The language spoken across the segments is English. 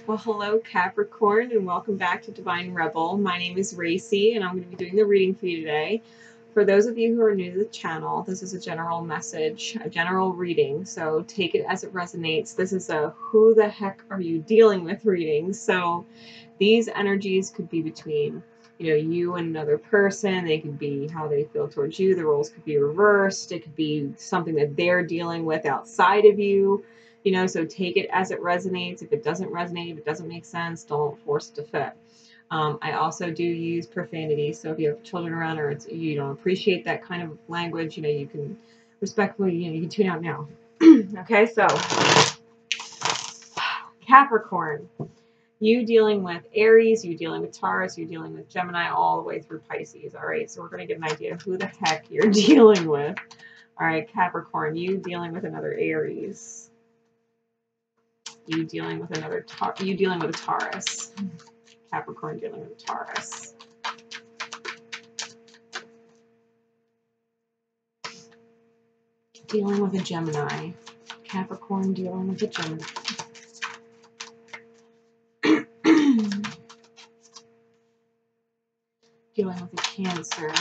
Well, hello Capricorn, and welcome back to Divine Rebel. My name is Racy, and I'm going to be doing the reading for you today. For those of you who are new to the channel, this is a general message, a general reading, so take it as it resonates. This is a who the heck are you dealing with reading, so these energies could be between you and another person. They could be how they feel towards you. The roles could be reversed. It could be something that they're dealing with outside of you. So take it as it resonates. If it doesn't resonate, if it doesn't make sense, don't force it to fit. I also do use profanity, so if you have children around or you don't appreciate that kind of language, you can respectfully, you can tune out now. Okay, so Capricorn, you dealing with Aries, you dealing with Taurus, you dealing with Gemini, all the way through Pisces. All right, so we're going to get an idea of who the heck you're dealing with. All right, Capricorn, you dealing with another Aries. You dealing with a Taurus. Capricorn dealing with a Taurus. Dealing with a Gemini. Capricorn dealing with a Gemini. Dealing with a Cancer.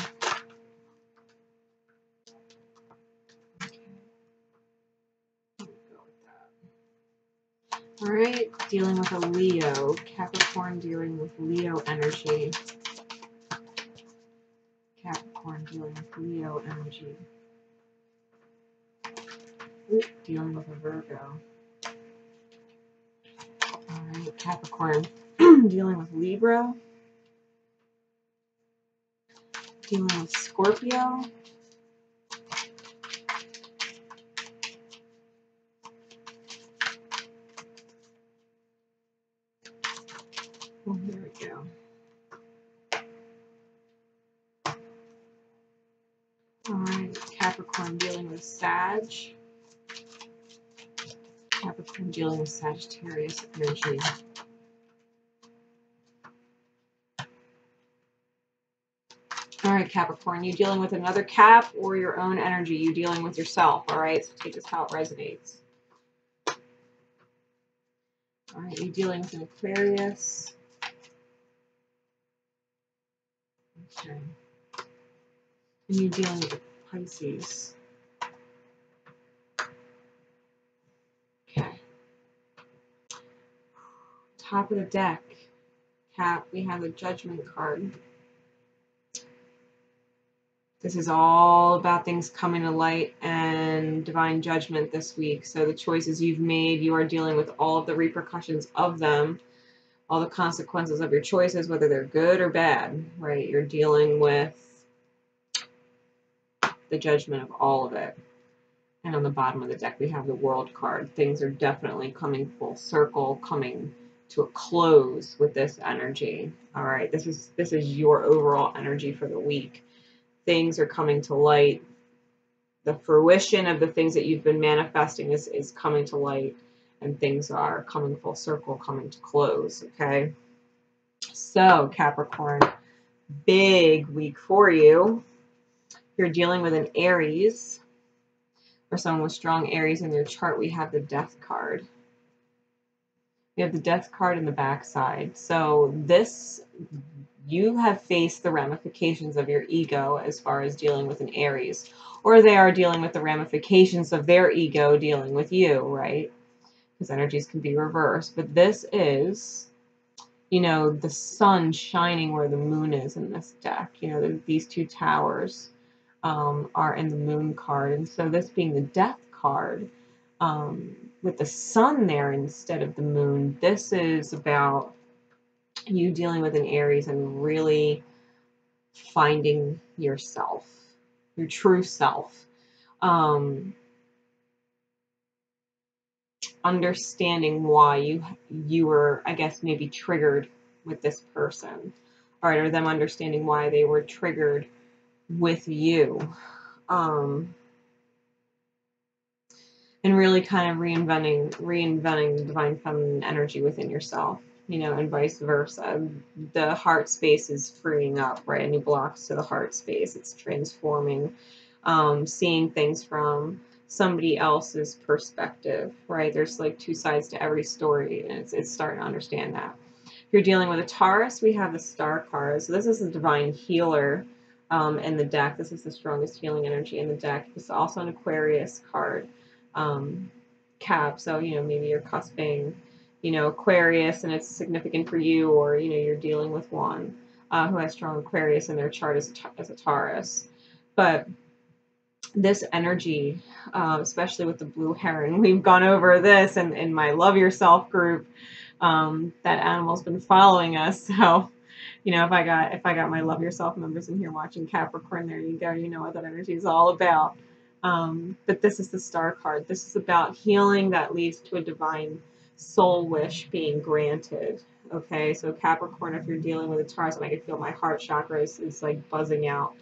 All right, dealing with a Leo. Capricorn dealing with Leo energy. Capricorn dealing with Leo energy. Ooh, dealing with a Virgo. All right, Capricorn dealing with Libra. Dealing with Scorpio. Oh, here we go. All right, Capricorn dealing with Sag. Capricorn dealing with Sagittarius energy. All right, Capricorn, you dealing with another Cap or your own energy? You dealing with yourself, all right? So take this how it resonates. All right, you dealing with an Aquarius. Okay. And you dealing with a Pisces. Okay. Top of the deck, Cap, we have a Judgment card. This is all about things coming to light and divine judgment this week. So the choices you've made, you are dealing with all of the repercussions of them, all the consequences of your choices, whether they're good or bad, right? You're dealing with the judgment of all of it. And on the bottom of the deck, we have the World card. Things are definitely coming full circle, coming to a close with this energy. All right, this is your overall energy for the week. Things are coming to light. The fruition of the things that you've been manifesting is coming to light, and things are coming full circle, coming to close, okay? So, Capricorn, big week for you. You're dealing with an Aries, or someone with strong Aries in their chart. We have the Death card. We have the Death card in the backside. So this, you have faced the ramifications of your ego as far as dealing with an Aries, or they are dealing with the ramifications of their ego dealing with you, right? Because energies can be reversed. But this is, the sun shining where the moon is in this deck. These two towers are in the Moon card. And so this being the Death card, with the sun there instead of the moon, this is about you dealing with an Aries and really finding yourself, your true self. Understanding why you were, I guess, maybe triggered with this person, all right, or them understanding why they were triggered with you. And really kind of reinventing the divine feminine energy within yourself, and vice versa. The heart space is freeing up, right? Any blocks to the heart space, it's transforming, seeing things from somebody else's perspective, right? There's like two sides to every story, and it's starting to understand that. If you're dealing with a Taurus, we have the Star card. So this is the divine healer in the deck. This is the strongest healing energy in the deck. It's also an Aquarius card. Cap, so maybe you're cusping Aquarius, and it's significant for you, or you're dealing with one who has strong Aquarius in their chart as a Taurus. But this energy, especially with the blue heron, we've gone over this in my Love Yourself group. That animal's been following us, so if I got my Love Yourself members in here watching Capricorn, there you go. You know what that energy is all about. But this is the Star card. This is about healing that leads to a divine soul wish being granted. Okay, so Capricorn, if you're dealing with a Taurus, and I can feel my heart chakra is like buzzing out.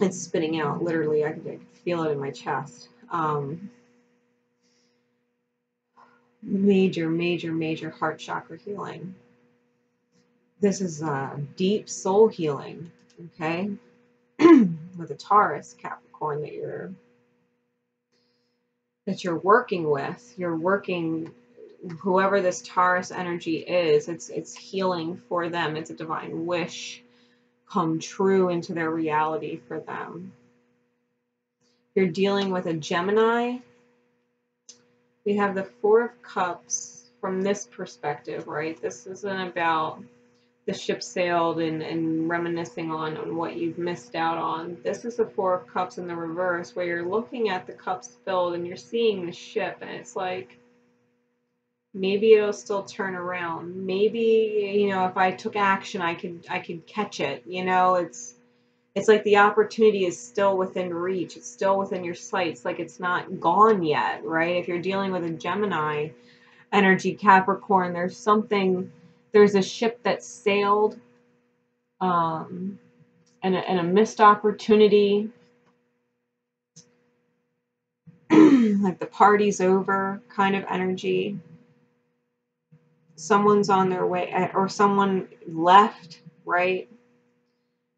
It's spitting out, literally. I can feel it in my chest. Major heart chakra healing. This is deep soul healing, okay? With a Taurus, Capricorn, that you're working with. You're working, whoever this Taurus energy is, it's healing for them. It's a divine wish come true into their reality for them. You're dealing with a Gemini. We have the Four of Cups from this perspective, right? This isn't about the ship sailed and reminiscing on what you've missed out on. This is the Four of Cups in the reverse, where you're looking at the cups filled and you're seeing the ship, and it's like, maybe it'll still turn around. Maybe, if I took action, I could catch it. It's like the opportunity is still within reach. It's still within your sights. Like it's not gone yet, right? If you're dealing with a Gemini energy, Capricorn, there's a ship that sailed, and a missed opportunity. Like the party's over kind of energy. Someone's on their way, or someone left, right?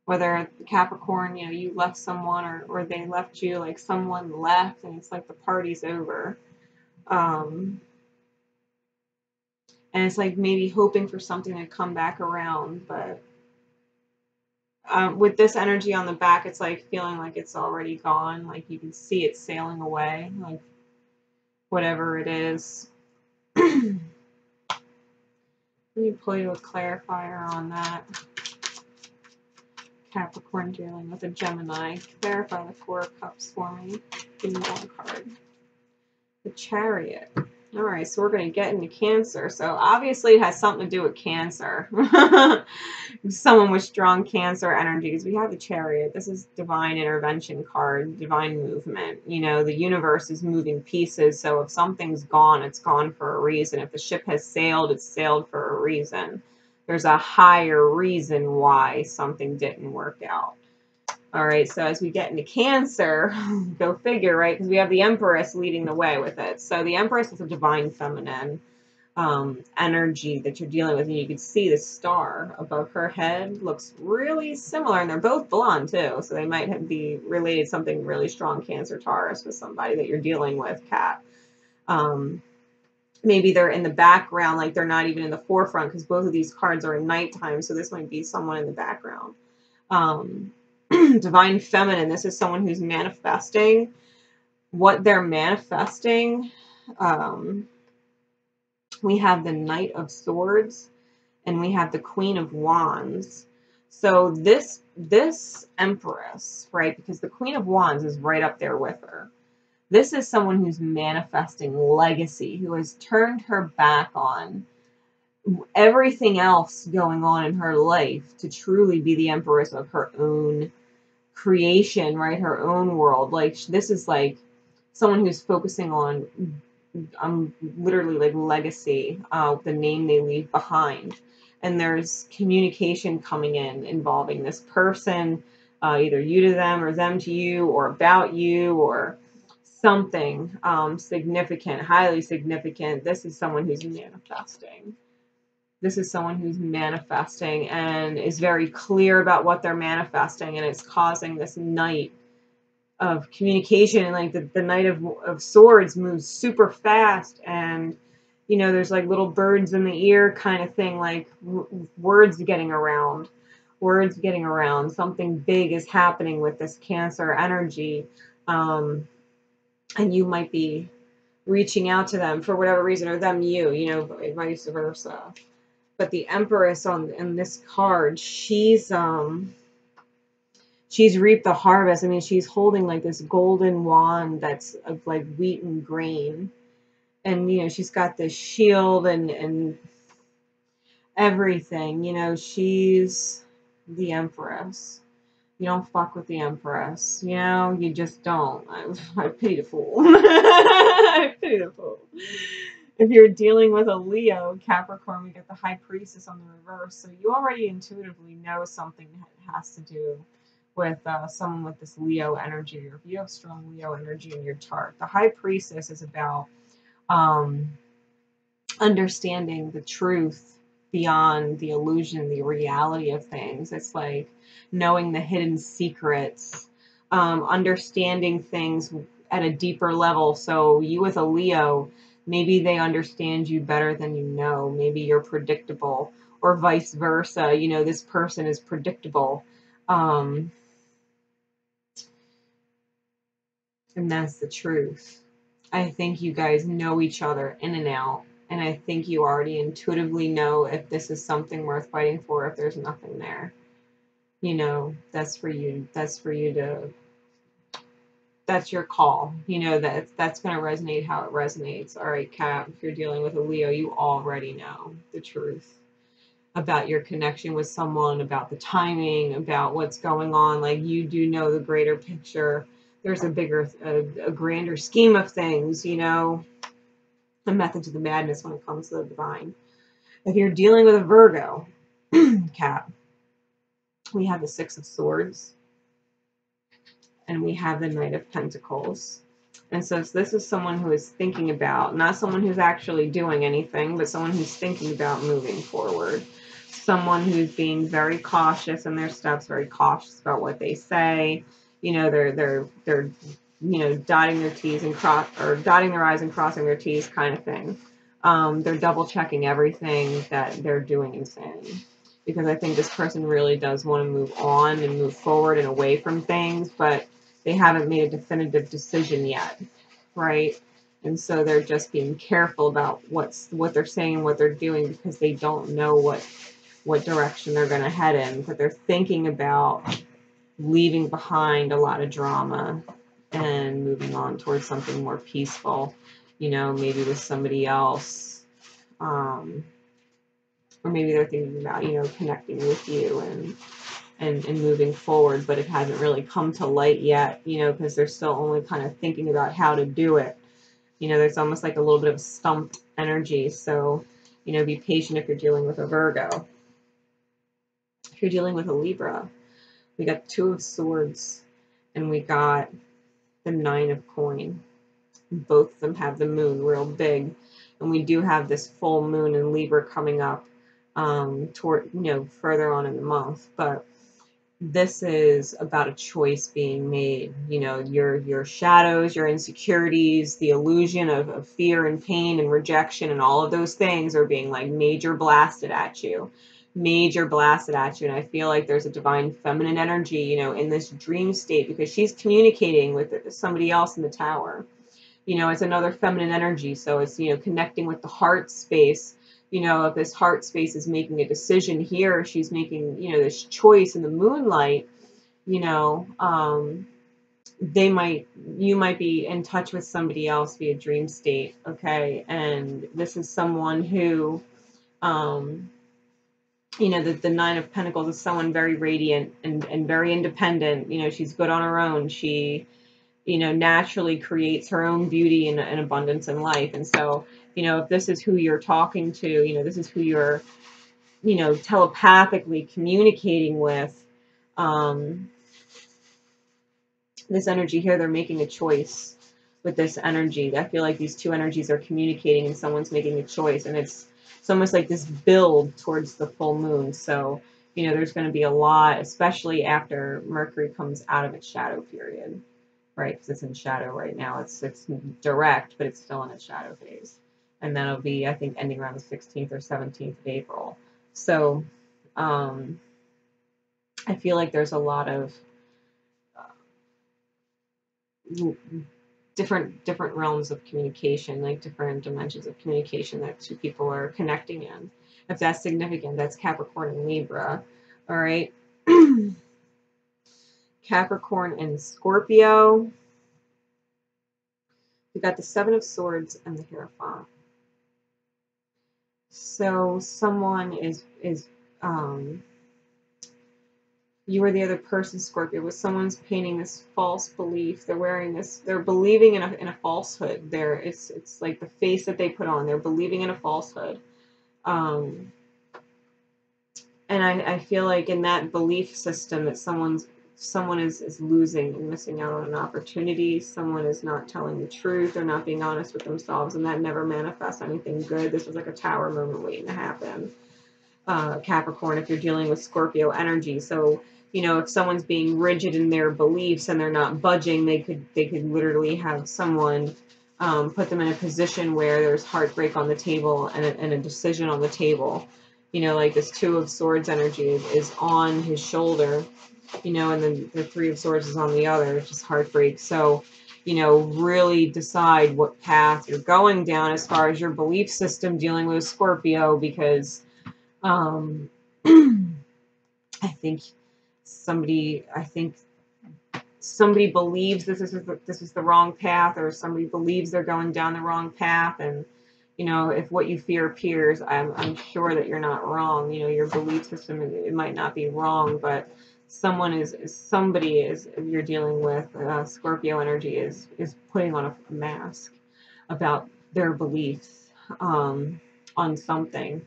Whether Capricorn, you left someone or they left you, like someone left, and it's like the party's over. And it's like maybe hoping for something to come back around, but with this energy on the back, it's like feeling like it's already gone, like you can see it sailing away, like whatever it is. Let me pull you a clarifier on that. Capricorn dealing with a Gemini. Clarify the Four of Cups for me. Give me one card. The Chariot. All right, so we're going to get into Cancer. So obviously it has something to do with Cancer. Someone with strong Cancer energies. We have the Chariot. This is divine intervention card, divine movement. The universe is moving pieces. So if something's gone, it's gone for a reason. If the ship has sailed, it's sailed for a reason. There's a higher reason why something didn't work out. All right, so as we get into Cancer, go figure, right? Because we have the Empress leading the way with it. So the Empress is a divine feminine energy that you're dealing with. And you can see the star above her head looks really similar. And they're both blonde, too. So they might be related something really strong, Cancer, Taurus, with somebody that you're dealing with, Cat. Maybe they're in the background, like they're not even in the forefront, because both of these cards are in nighttime. So this might be someone in the background. Divine feminine, this is someone who's manifesting what they're manifesting. We have the Knight of Swords and we have the Queen of Wands. So this Empress, right, because the Queen of Wands is right up there with her. This is someone who's manifesting legacy, who has turned her back on everything else going on in her life to truly be the empress of her own creation, right? Her own world. Like this is like someone who's focusing on literally like legacy, the name they leave behind. And there's communication coming in involving this person, either you to them or them to you, or about you, or something significant, highly significant. This is someone who's manifesting. This is someone who's manifesting and is very clear about what they're manifesting, and it's causing this Knight communication. And like the Knight of Swords moves super fast, and you know, there's like little birds in the ear kind of thing, like words getting around. Words getting around. Something big is happening with this Cancer energy. And you might be reaching out to them for whatever reason, or them you know, vice versa. But the Empress in this card, she's reaped the harvest. I mean, she's holding like this golden wand that's of like wheat and grain. And, you know, she's got this shield and everything. You know, she's the Empress. You don't fuck with the Empress. You know, you just don't. I pity the fool. I pity the fool. If you're dealing with a Leo, Capricorn, we get the High Priestess on the reverse. So you already intuitively know something that has to do with someone with this Leo energy, or if you have strong Leo energy in your chart. The High Priestess is about understanding the truth beyond the illusion, the reality of things. It's like knowing the hidden secrets, understanding things at a deeper level. So you with a Leo, maybe they understand you better than you know. Maybe you're predictable, or vice versa. You know, this person is predictable. And that's the truth. I think you guys know each other in and out. And I think you already intuitively know if this is something worth fighting for, if there's nothing there. You know, that's for you. That's for you to, that's your call. You know, that's going to resonate how it resonates. All right, Cap, if you're dealing with a Leo, you already know the truth about your connection with someone, about the timing, about what's going on. Like, you do know the greater picture. There's a bigger, a grander scheme of things, you know, a method to the madness when it comes to the divine. If you're dealing with a Virgo, Cap, we have the Six of Swords, and we have the Knight of Pentacles. And so this is someone who is thinking about, not someone who's actually doing anything, but someone who's thinking about moving forward. Someone who's being very cautious in their steps, very cautious about what they say. You know, they're you know, dotting their T's and dotting their I's and crossing their T's kind of thing. They're double checking everything that they're doing and saying, because I think this person really does want to move on and move forward and away from things, but they haven't made a definitive decision yet, right? And so they're just being careful about what they're saying and what they're doing, because they don't know what direction they're going to head in, but they're thinking about leaving behind a lot of drama and moving on towards something more peaceful, you know, maybe with somebody else, or maybe they're thinking about, you know, connecting with you and moving forward, but it hasn't really come to light yet, you know, because they're still only kind of thinking about how to do it. You know, there's almost like a little bit of stumped energy. So, you know, be patient if you're dealing with a Virgo. If you're dealing with a Libra, we got Two of Swords, and we got the Nine of Coin. Both of them have the moon real big, and we do have this full moon in Libra coming up toward, you know, further on in the month. But this is about a choice being made. You know, your shadows, your insecurities, the illusion of fear and pain and rejection and all of those things are being like major blasted at you. Major blasted at you. And I feel like there's a divine feminine energy, you know, in this dream state, because she's communicating with somebody else in the tower. You know, it's another feminine energy. So it's, you know, connecting with the heart space. You know, if this heart space is making a decision here, she's making, you know, this choice in the moonlight, you know, you might be in touch with somebody else via dream state. Okay. And this is someone who, you know, the Nine of Pentacles is someone very radiant and very independent. You know, she's good on her own. She, you know, naturally creates her own beauty and abundance in life. And so, you know, if this is who you're talking to, you know, this is who you're, you know, telepathically communicating with, this energy here, they're making a choice with this energy. I feel like these two energies are communicating and someone's making a choice, and it's almost like this build towards the full moon. So, you know, there's going to be a lot, especially after Mercury comes out of its shadow period. right? Because it's in shadow right now. It's direct, but it's still in its shadow phase. And then it'll be, I think, ending around the 16th or 17th of April. So I feel like there's a lot of different realms of communication, like different dimensions of communication that two people are connecting in. If that's significant, that's Capricorn and Libra. All right. Capricorn and Scorpio. We got the Seven of Swords and the Hierophant. So someone is you or the other person, Scorpio, with someone's painting this false belief. They're wearing this, they're believing in a falsehood. It's like the face that they put on. They're believing in a falsehood. And I feel like in that belief system that someone is losing and missing out on an opportunity. Someone is not telling the truth or not being honest with themselves, and that never manifests anything good. This is like a tower moment waiting to happen. Capricorn, if you're dealing with Scorpio energy. So, you know, if someone's being rigid in their beliefs and they're not budging, they could literally have someone put them in a position where there's heartbreak on the table and a decision on the table. You know, like this Two of Swords energy is on his shoulder, you know, and then the Three of Swords is on the other. It's just heartbreak. So, you know, really decide what path you're going down as far as your belief system dealing with Scorpio, because I think somebody believes this is the wrong path, or somebody believes they're going down the wrong path. And you know, if what you fear appears, I'm sure that you're not wrong. You know, your belief system, it might not be wrong, but somebody is, if you're dealing with Scorpio energy, is putting on a mask about their beliefs on something.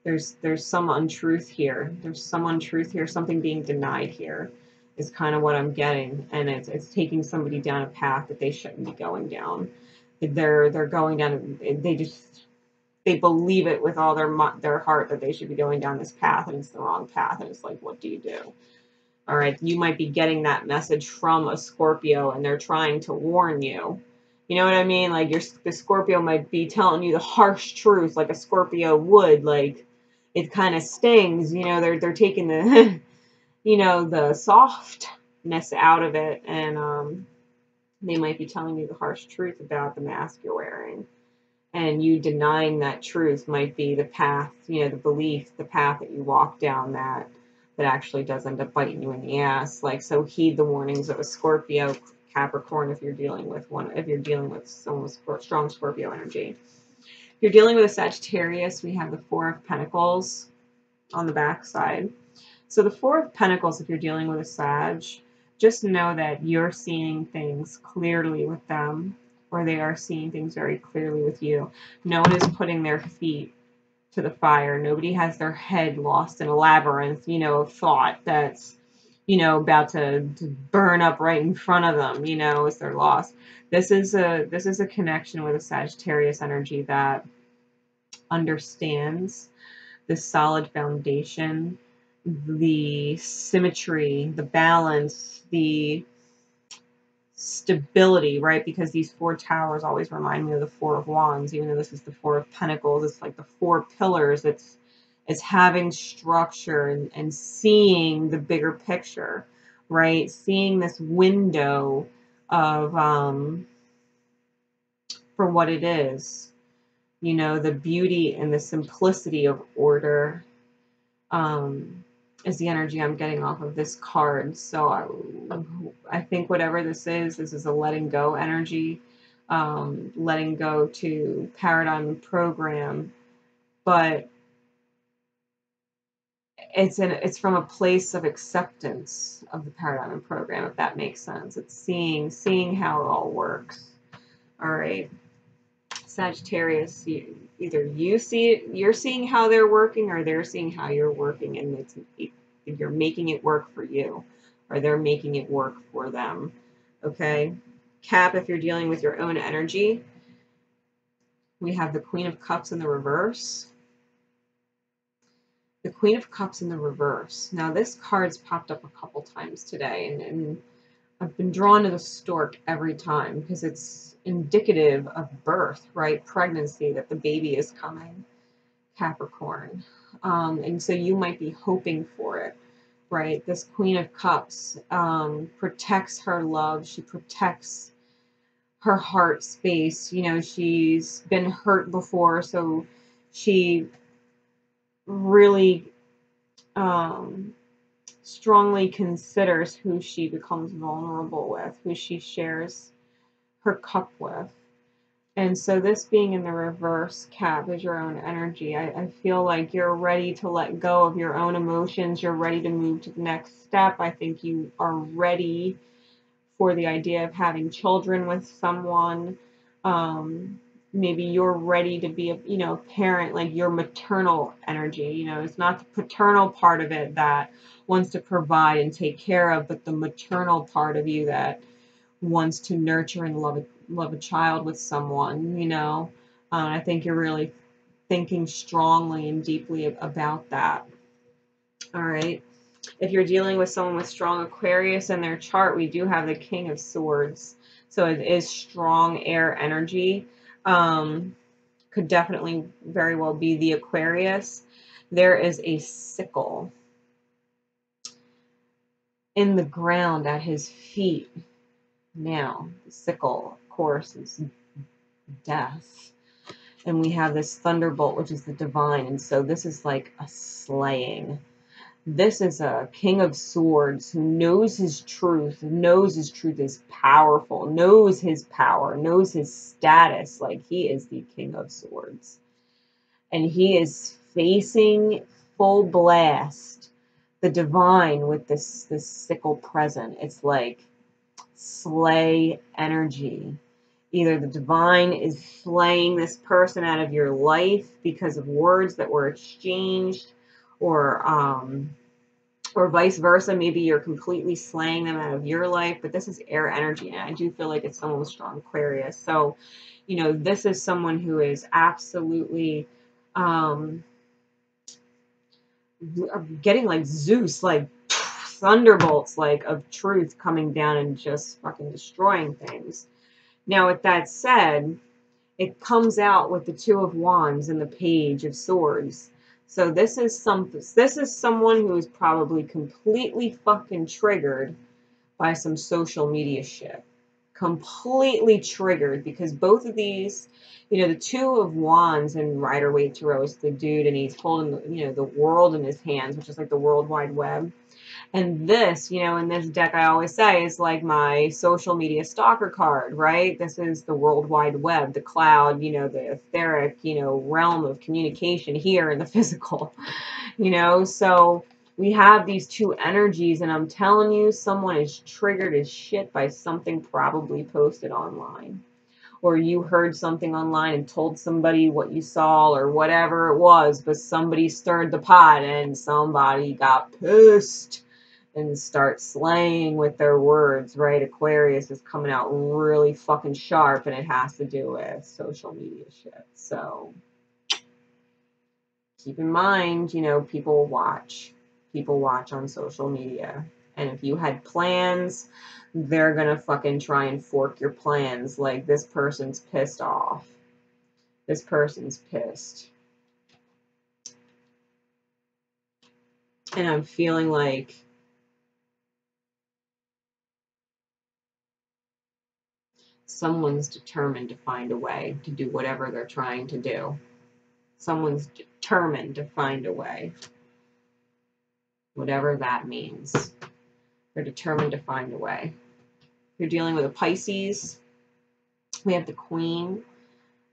There's some untruth here. There's some untruth here. Something being denied here is kind of what I'm getting, and it's taking somebody down a path that they shouldn't be going down. They're going down. They believe it with all their heart that they should be going down this path, and it's the wrong path. And it's like, what do you do? All right, you might be getting that message from a Scorpio, and they're trying to warn you. You know what I mean? Like the Scorpio might be telling you the harsh truth, like a Scorpio would. Like, it kind of stings. You know, they're taking the you know, the softness out of it, and they might be telling you the harsh truth about the mask you're wearing. And you denying that truth might be the path, you know, the belief, the path that you walk down that actually does end up biting you in the ass. Like, so heed the warnings of a Scorpio, Capricorn, if you're dealing with someone with strong Scorpio energy. If you're dealing with a Sagittarius, we have the Four of Pentacles on the back side. So the Four of Pentacles, if you're dealing with a Sag, just know that you're seeing things clearly with them, or they are seeing things very clearly with you. No one is putting their feet to the fire. Nobody has their head lost in a labyrinth, you know, of thought that's, you know, about to burn up right in front of them, you know, as they're lost. This is a connection with a Sagittarius energy that understands the solid foundation, the symmetry, the balance, the stability, right? Because these four towers always remind me of the Four of Wands, even though this is the Four of Pentacles. It's like the four pillars. It's having structure and seeing the bigger picture, right? Seeing this window of for what it is, you know, the beauty and the simplicity of order. Is the energy I'm getting off of this card. So I think whatever this is a letting go energy, letting go to paradigm and program, but it's from a place of acceptance of the paradigm and program, if that makes sense. It's seeing how it all works. All right, Sagittarius, you're seeing how they're working, or they're seeing how you're working, and you're making it work for you, or they're making it work for them. Okay, Cap, if you're dealing with your own energy, we have the Queen of Cups in the reverse. The Queen of Cups in the reverse. Now, this card's popped up a couple times today, and I've been drawn to the stork every time because it's indicative of birth, right? Pregnancy, that the baby is coming, Capricorn. And so you might be hoping for it, right? This Queen of Cups protects her love. She protects her heart space. You know, she's been hurt before, so she really strongly considers who she becomes vulnerable with, who she shares her cup with. And so this being in the reverse, Cap, is your own energy. I feel like you're ready to let go of your own emotions. You're ready to move to the next step. I think you are ready for the idea of having children with someone. Maybe you're ready to be a parent, like your maternal energy. It's not the paternal part of it that wants to provide and take care of, but the maternal part of you that wants to nurture and love a child with someone. I think you're really thinking strongly and deeply about that. All right. If you're dealing with someone with strong Aquarius in their chart, we do have the King of Swords. So it is strong air energy. Could definitely very well be the Aquarius. There is a sickle in the ground at his feet. Now, the sickle, of course, is death. And we have this thunderbolt, which is the divine. And so this is like a slaying. This is a King of Swords who knows his truth is powerful, knows his power, knows his status. Like, he is the King of Swords. And he is facing full blast the divine with this sickle present. It's like slay energy. Either the divine is slaying this person out of your life because of words that were exchanged, or vice versa. Maybe you're completely slaying them out of your life, but this is air energy, and I do feel like it's someone with strong Aquarius. So, this is someone who is absolutely getting like Zeus, like thunderbolts, like of truth coming down and just fucking destroying things. Now, with that said, it comes out with the Two of Wands and the Page of Swords. So this is someone who is probably completely fucking triggered by some social media shit. Completely triggered, because both of these, the Two of Wands and Rider-Waite Tarot is the dude, and he's holding the world in his hands, which is like the World Wide Web. And this, in this deck, I always say, is like my social media stalker card, right? This is the World Wide Web, the cloud, the etheric, realm of communication here in the physical, So we have these two energies, and I'm telling you, someone is triggered as shit by something probably posted online. Or you heard something online and told somebody what you saw or whatever it was, but somebody stirred the pot and somebody got pissed and start slaying with their words, right? Aquarius is coming out really fucking sharp, and it has to do with social media shit. So keep in mind, people watch on social media. And if you had plans, they're gonna fucking try and fork your plans. Like, this person's pissed off. This person's pissed. And I'm feeling like someone's determined to find a way to do whatever they're trying to do. Someone's determined to find a way. Whatever that means. They're determined to find a way. If you're dealing with a Pisces, we have the Queen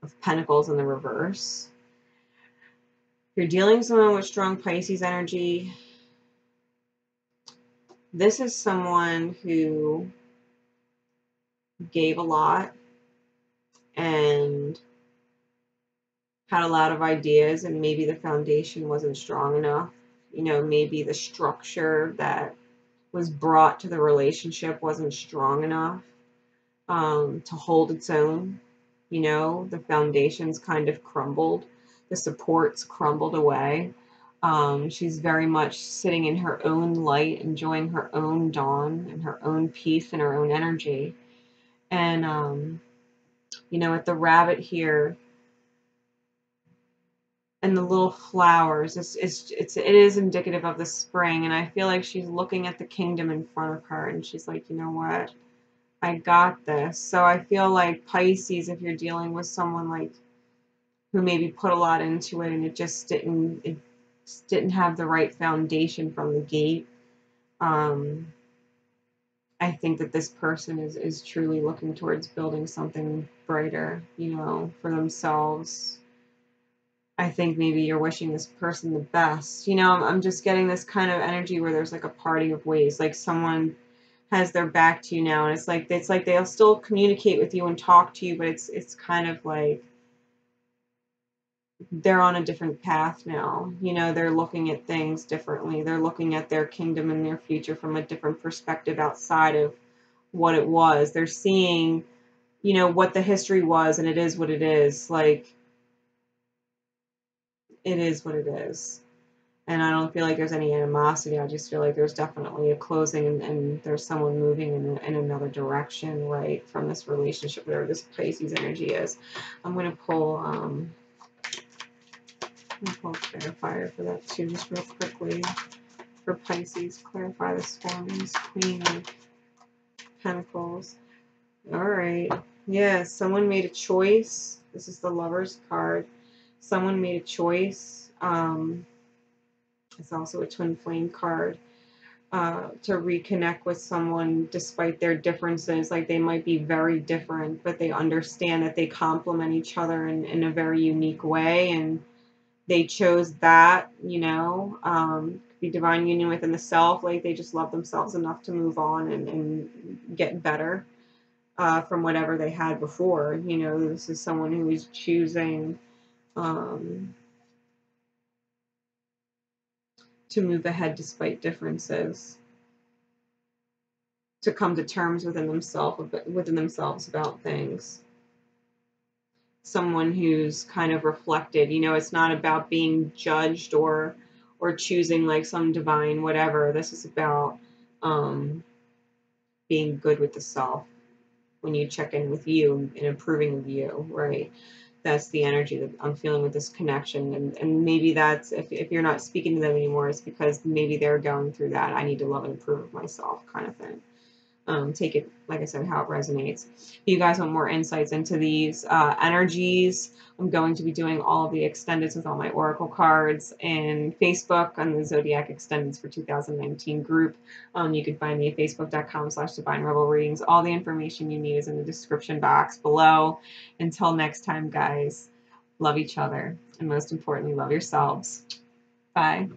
of Pentacles in the reverse. If you're dealing with someone with strong Pisces energy, this is someone who gave a lot and had a lot of ideas, and maybe the foundation wasn't strong enough. Maybe the structure that was brought to the relationship wasn't strong enough to hold its own. The foundations kind of crumbled. The supports crumbled away. She's very much sitting in her own light, enjoying her own dawn and her own peace and her own energy. And, you know, with the rabbit here and the little flowers, it is indicative of the spring. And I feel like she's looking at the kingdom in front of her and she's like, you know what? I got this. So I feel like Pisces, if you're dealing with someone like who maybe put a lot into it and it just didn't have the right foundation from the gate. I think that this person is truly looking towards building something brighter, you know, for themselves. I think maybe you're wishing this person the best. You know, I'm just getting this kind of energy where there's like a parting of ways, like someone has their back to you now, and it's like they'll still communicate with you and talk to you, but it's kind of like they're on a different path now. You know, they're looking at things differently. They're looking at their kingdom and their future from a different perspective outside of what it was. They're seeing, you know, what the history was, and it is what it is. Like, it is what it is. And I don't feel like there's any animosity. I just feel like there's definitely a closing and there's someone moving in another direction, right, from this relationship, whatever this Pisces energy is. I'm going to pull clarifier for that too, just real quickly. For Pisces, clarify this for me. Queen of Pentacles. All right. Yeah, someone made a choice. This is the Lover's card. Someone made a choice. It's also a twin flame card. To reconnect with someone despite their differences. Like, they might be very different, but they understand that they complement each other in a very unique way, and they chose that, you know. Could be divine union within the self. Like, they just love themselves enough to move on and get better from whatever they had before. You know, this is someone who is choosing to move ahead despite differences, to come to terms within themselves about things. Someone who's kind of reflected, you know, it's not about being judged or choosing like some divine whatever. This is about being good with the self when you check in with you and improving of you, right? That's the energy that I'm feeling with this connection. And maybe that's, if you're not speaking to them anymore, it's because maybe they're going through that I need to love and improve of myself kind of thing. Take it, like I said, how it resonates. If you guys want more insights into these energies, I'm going to be doing all of the extendeds with all my oracle cards in Facebook on the Zodiac Extendeds for 2019 group. You can find me at facebook.com/Divine Rebel Readings. All the information you need is in the description box below. Until next time, guys, love each other, and most importantly, love yourselves. Bye.